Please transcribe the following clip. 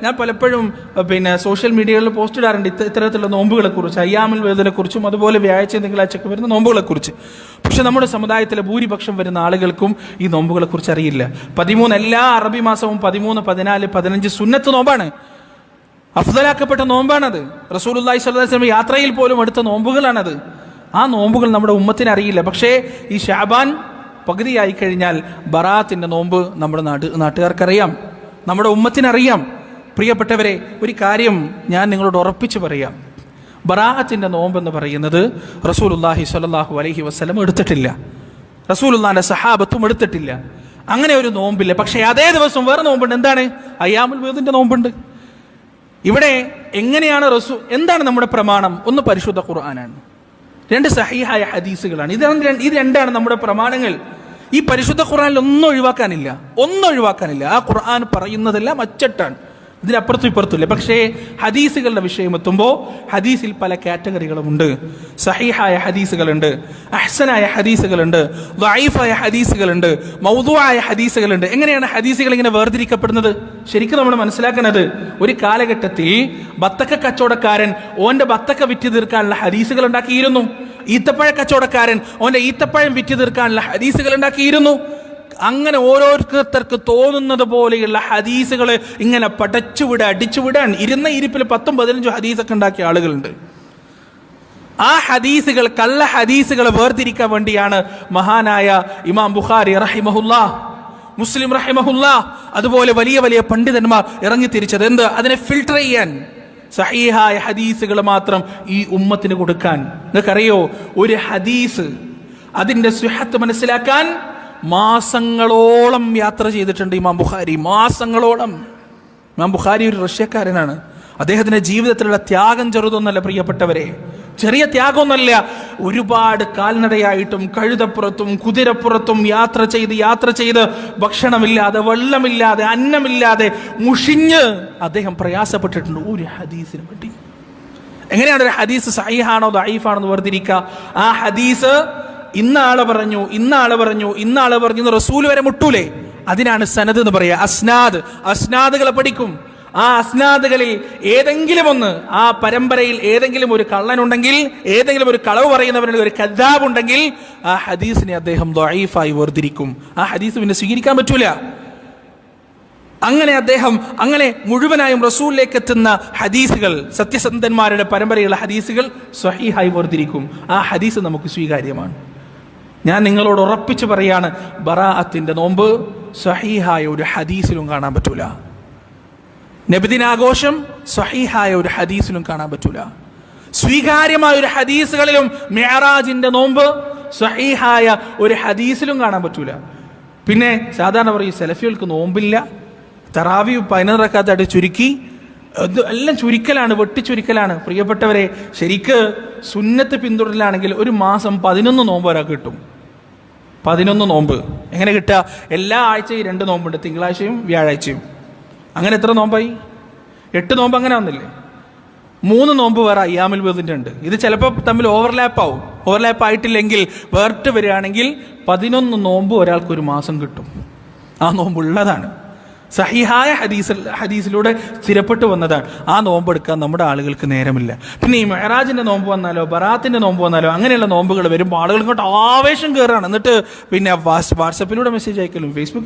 ഞാൻ പലപ്പോഴും സോഷ്യൽ മീഡിയകളിൽ പോസ്റ്റ് ഇടാറുണ്ട് ഇത്തരത്തിലുള്ള നോമ്പുകളെക്കുറിച്ച്, അയ്യാമുൽ ബീദിനെക്കുറിച്ചും അതുപോലെ വ്യാഴാഴ്ച തിങ്കളാഴ്ചയൊക്കെ വരുന്ന നോമ്പുകളെക്കുറിച്ച്. പക്ഷെ നമ്മുടെ സമുദായത്തിലെ ഭൂരിപക്ഷം വരുന്ന ആളുകൾക്കും ഈ നോമ്പുകളെക്കുറിച്ച് അറിയില്ല. 13 എല്ലാ അറബി മാസവും 13, 14, 15 സുന്നത്ത് നോമ്പാണ്, അഫ്ദലാക്കപ്പെട്ട നോമ്പാണത്. റസൂലുള്ളാഹി സ്വല്ലല്ലാഹു അലൈഹി വസല്ലം യാത്രയിൽ പോലും എടുത്ത നോമ്പുകളാണത്. ആ നോമ്പുകൾ നമ്മുടെ ഉമ്മത്തിന് അറിയില്ല. പക്ഷേ ഈ ഷാബാൻ പകുതിയായി കഴിഞ്ഞാൽ ബറാത്തിന്റെ നോമ്പ് നമ്മുടെ നാട്ടുകാർക്കറിയാം, നമ്മുടെ ഉമ്മത്തിനറിയാം. പ്രിയപ്പെട്ടവരെ, ഒരു കാര്യം ഞാൻ നിങ്ങളോട് ഉറപ്പിച്ചു പറയാം. ബറാഅത്തിന്റെ നോമ്പെന്ന് പറയുന്നത് റസൂലുള്ളാഹി സ്വല്ലല്ലാഹു അലൈഹി വസല്ലം എടുത്തിട്ടില്ല, റസൂലുള്ളാഹിന്റെ സഹാബത്തും എടുത്തിട്ടില്ല. അങ്ങനെ ഒരു നോമ്പില്ല. പക്ഷേ അതേ ദിവസം വേറെ നോമ്പുണ്ട്. എന്താണ്? അയ്യാമുൽ ബീദിന്റെ നോമ്പുണ്ട്. ഇവിടെ എങ്ങനെയാണ് എന്താണ് നമ്മുടെ പ്രമാണം? ഒന്ന് പരിശുദ്ധ ഖുർആനാണ്, 2 സഹീഹായ ഹദീസുകളാണ്. ഇത് രണ്ടാണ് നമ്മുടെ പ്രമാണങ്ങൾ. ഈ പരിശുദ്ധ ഖുർആനിൽ ഒന്നും ഒഴിവാക്കാനില്ല. ആ ഖുർആൻ പറയുന്നതെല്ലാം അച്ചട്ടാണ്, ഇതിനപ്പുറത്തും ഇപ്പുറത്തുമില്ല. പക്ഷേ ഹദീസുകളുടെ വിഷയം എത്തുമ്പോൾ ഹദീസിൽ പല കാറ്റഗറികളുമുണ്ട്. സഹീഹായ ഹദീസുകളുണ്ട്, അഹ്സനായ ഹദീസുകളുണ്ട്, ദഈഫായ ഹദീസുകളുണ്ട്, മൗദൂആയ ഹദീസുകളുണ്ട്. എങ്ങനെയാണ് ഹദീസുകൾ ഇങ്ങനെ വേർതിരിക്കപ്പെടുന്നത്? ശരിക്കും നമ്മൾ മനസ്സിലാക്കുന്നത്, ഒരു കാലഘട്ടത്തിൽ ബത്തക്ക കച്ചവടക്കാരൻ ഓന്റെ ബത്തക്ക വിറ്റ് തീർക്കാനുള്ള ഹദീസുകൾ ഉണ്ടാക്കിയിരുന്നു. ഈത്തപ്പഴ കച്ചവടക്കാരൻ ഓന്റെ ഈത്തപ്പഴം വിറ്റ് തീർക്കാനുള്ള ഹദീസുകൾ ഉണ്ടാക്കിയിരുന്നു. അങ്ങനെ ഓരോരുത്തർക്ക് തോന്നുന്നത് പോലെയുള്ള ഹദീസുകൾ ഇങ്ങനെ അടിച്ചുവിടാൻ ഇരുന്ന ഇരിപ്പിൽ 10, 15 ഹദീസൊക്കെ ഉണ്ടാക്കിയ ആളുകളുണ്ട്. ആ ഹദീസുകൾ, കള്ള ഹദീസുകൾ വേർതിരിക്കാൻ വേണ്ടിയാണ് മഹാനായ ഇമാം ബുഖാരി റഹിമഹുല്ലാഹ്, മുസ്ലിം റഹിമഹുല്ലാഹ്, അതുപോലെ വലിയ വലിയ പണ്ഡിതന്മാർ ഇറങ്ങിത്തിരിച്ചത്. അതിനെ ഫിൽട്ടർ ചെയ്യാൻ, സഹീഹായ ഹദീസുകൾ മാത്രം ഈ ഉമ്മത്തിന് കൊടുക്കാൻ. നിങ്ങൾക്കറിയോ, ഒരു ഹദീസ് അതിന്റെ സ്വഹത്ത് മനസ്സിലാക്കാൻ മാസങ്ങളോളം യാത്ര ചെയ്തിട്ടുണ്ട് ഇമാം ബുഖാരി, മാസങ്ങളോളം. ഇമാം ബുഖാരി ഒരു റഷ്യക്കാരനാണ്. അദ്ദേഹത്തിന്റെ ജീവിതത്തിലുള്ള ത്യാഗം ചെറുതൊന്നല്ല പ്രിയപ്പെട്ടവരെ, ചെറിയ ത്യാഗമൊന്നല്ല. ഒരുപാട് കാൽനടയായിട്ടും കഴുതപ്പുറത്തും കുതിരപ്പുറത്തും യാത്ര ചെയ്ത് ഭക്ഷണമില്ലാതെ, വെള്ളമില്ലാതെ, അന്നമില്ലാതെ മുഷിഞ്ഞ് അദ്ദേഹം പ്രയാസപ്പെട്ടിട്ടുണ്ട് ഒരു ഹദീസിന് വേണ്ടി. എങ്ങനെയാണ് ഒരു ഹദീസ് സഹീഹാണോ ദഈഫാണോ എന്ന് വേർതിരിക്കുക? ആ ഹദീസ് ഇന്നാള് പറഞ്ഞു എന്ന് റസൂൽ വരെ മുട്ടൂലേ, അതിനാണ് സനദ് എന്ന് പറയുക. അസ്നാദുകളെ പഠിക്കും. ആ അസ്നാദുകളിൽ ഏതെങ്കിലും ഒന്ന്, ആ പരമ്പരയിൽ ഏതെങ്കിലും ഒരു കള്ളനുണ്ടെങ്കിൽ, ഏതെങ്കിലും ഒരു കളവ് പറയുന്നവരുടെ ഒരു കദ്ദാബ് ഉണ്ടെങ്കിൽ, ആ ഹദീസിനെ അദ്ദേഹം ദഈഫായി വേർതിരിക്കും. ആ ഹദീസ് പിന്നെ സ്വീകരിക്കാൻ പറ്റൂല. അങ്ങനെ മുഴുവനായും റസൂലിലേക്ക് എത്തുന്ന ഹദീസുകൾ, സത്യസന്ധന്മാരുടെ പരമ്പരയുള്ള ഹദീസുകൾ സ്വഹീഹായി വേർതിരിക്കും. ആ ഹദീസ് നമുക്ക് സ്വീകാര്യമാണ്. ഞാൻ നിങ്ങളോട് ഉറപ്പിച്ചു പറയാണ്, ബറാഅത്തിന്റെ നോമ്പ് സ്വഹീഹായ ഒരു ഹദീസിലും കാണാൻ പറ്റൂല. നബിദിനാഘോഷം സ്വഹീഹായ ഒരു ഹദീസിലും കാണാൻ പറ്റൂല. സ്വീകാര്യമായ ഒരു ഹദീസുകളിലും മിഅ്റാജിന്റെ നോമ്പ് സ്വഹീഹായ ഒരു ഹദീസിലും കാണാൻ പറ്റൂല. പിന്നെ സാധാരണ പറയും സലഫികൾക്ക് നോമ്പില്ല, തറാവി 15 റക്അത്തായിട്ട് ചുരുക്കി, എല്ലാം ചുരുക്കലാണ്, വെട്ടിച്ചുരുക്കലാണ്. പ്രിയപ്പെട്ടവരെ, ശരിക്ക് സുന്നത്ത് പിന്തുടരലാണെങ്കിൽ ഒരു മാസം 11 നോമ്പ് ഒരാൾക്ക് കിട്ടും. 11 നോമ്പ് എങ്ങനെ കിട്ടുക? എല്ലാ ആഴ്ചയും 2 നോമ്പുണ്ട്, തിങ്കളാഴ്ചയും വ്യാഴാഴ്ചയും. അങ്ങനെ എത്ര നോമ്പായി? 8 നോമ്പ്. അങ്ങനെ വന്നില്ലേ? 3 നോമ്പ് വേറെ അയ്യാമുൽ ബീദിന്റെ ഉണ്ട്. ഇത് ചിലപ്പോൾ തമ്മിൽ ഓവർലാപ്പ് ആവും. ഓവർലാപ്പ് ആയിട്ടില്ലെങ്കിൽ വേർട്ട് വരികയാണെങ്കിൽ 11 നോമ്പ് ഒരാൾക്ക് ഒരു മാസം കിട്ടും. ആ നോമ്പുള്ളതാണ്, സഹിഹായ ഹദീസിലൂടെ സ്ഥിരപ്പെട്ടു വന്നതാണ്. ആ നോമ്പെടുക്കാൻ നമ്മുടെ ആളുകൾക്ക് നേരമില്ല. പിന്നെ ഈ മെഹറാജിന്റെ നോമ്പ് വന്നാലോ, ബറാത്തിന്റെ നോമ്പ് വന്നാലോ, അങ്ങനെയുള്ള നോമ്പുകൾ വരുമ്പോൾ ആളുകൾക്ക് ആവേശം കയറാണ്. എന്നിട്ട് പിന്നെ വാട്സപ്പിലൂടെ മെസ്സേജ് അയക്കലും ഫേസ്ബുക്കിൽ